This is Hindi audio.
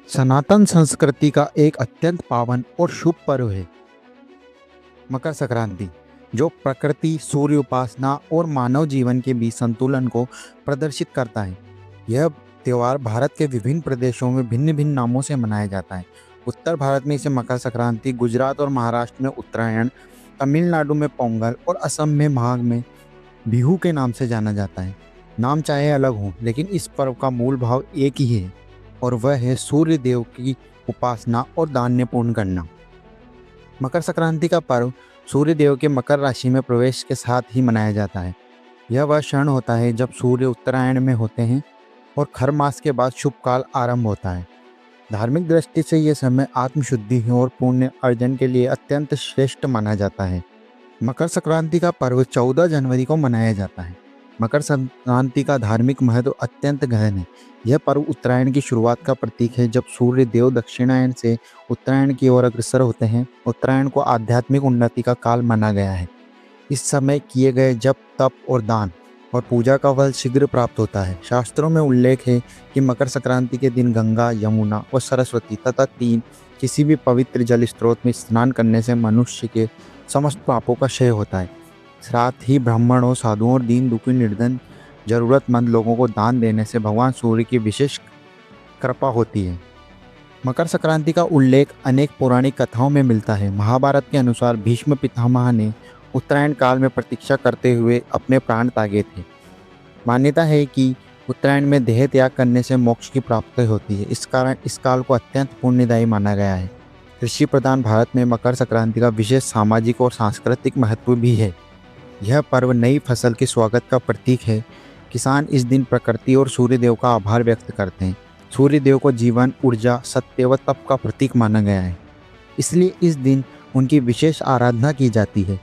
सनातन संस्कृति का एक अत्यंत पावन और शुभ पर्व है मकर संक्रांति, जो प्रकृति, सूर्य उपासना और मानव जीवन के बीच संतुलन को प्रदर्शित करता है। यह त्यौहार भारत के विभिन्न प्रदेशों में भिन्न भिन्न नामों से मनाया जाता है। उत्तर भारत में इसे मकर संक्रांति, गुजरात और महाराष्ट्र में उत्तरायण, तमिलनाडु में पोंगल और असम में माघ में बिहू के नाम से जाना जाता है। नाम चाहे अलग हों, लेकिन इस पर्व का मूल भाव एक ही है और वह है सूर्य देव की उपासना और दान्य पूर्ण करना। मकर संक्रांति का पर्व सूर्य देव के मकर राशि में प्रवेश के साथ ही मनाया जाता है। यह वह क्षण होता है जब सूर्य उत्तरायण में होते हैं और खर मास के बाद शुभ काल आरंभ होता है। धार्मिक दृष्टि से यह समय आत्मशुद्धि और पुण्य अर्जन के लिए अत्यंत श्रेष्ठ माना जाता है। मकर संक्रांति का पर्व 14 जनवरी को मनाया जाता है। मकर संक्रांति का धार्मिक महत्व अत्यंत गहन है। यह पर्व उत्तरायण की शुरुआत का प्रतीक है, जब सूर्य देव दक्षिणायन से उत्तरायण की ओर अग्रसर होते हैं। उत्तरायण को आध्यात्मिक उन्नति का काल माना गया है। इस समय किए गए जप, तप और दान और पूजा का फल शीघ्र प्राप्त होता है। शास्त्रों में उल्लेख है कि मकर संक्रांति के दिन गंगा, यमुना और सरस्वती तथा तीन किसी भी पवित्र जल स्रोत में स्नान करने से मनुष्य के समस्त पापों का क्षय होता है। साथ ही ब्राह्मणों, साधुओं और दीन दुखी, निर्धन, जरूरतमंद लोगों को दान देने से भगवान सूर्य की विशेष कृपा होती है। मकर संक्रांति का उल्लेख अनेक पौराणिक कथाओं में मिलता है। महाभारत के अनुसार भीष्म पितामह ने उत्तरायण काल में प्रतीक्षा करते हुए अपने प्राण त्यागे थे। मान्यता है कि उत्तरायण में देह त्याग करने से मोक्ष की प्राप्ति होती है। इस कारण इस काल को अत्यंत पुण्यदायी माना गया है। कृषि प्रधान भारत में मकर संक्रांति का विशेष सामाजिक और सांस्कृतिक महत्व भी है। यह पर्व नई फसल के स्वागत का प्रतीक है। किसान इस दिन प्रकृति और सूर्य देव का आभार व्यक्त करते हैं। सूर्य देव को जीवन, ऊर्जा, सत्य व तप का प्रतीक माना गया है, इसलिए इस दिन उनकी विशेष आराधना की जाती है।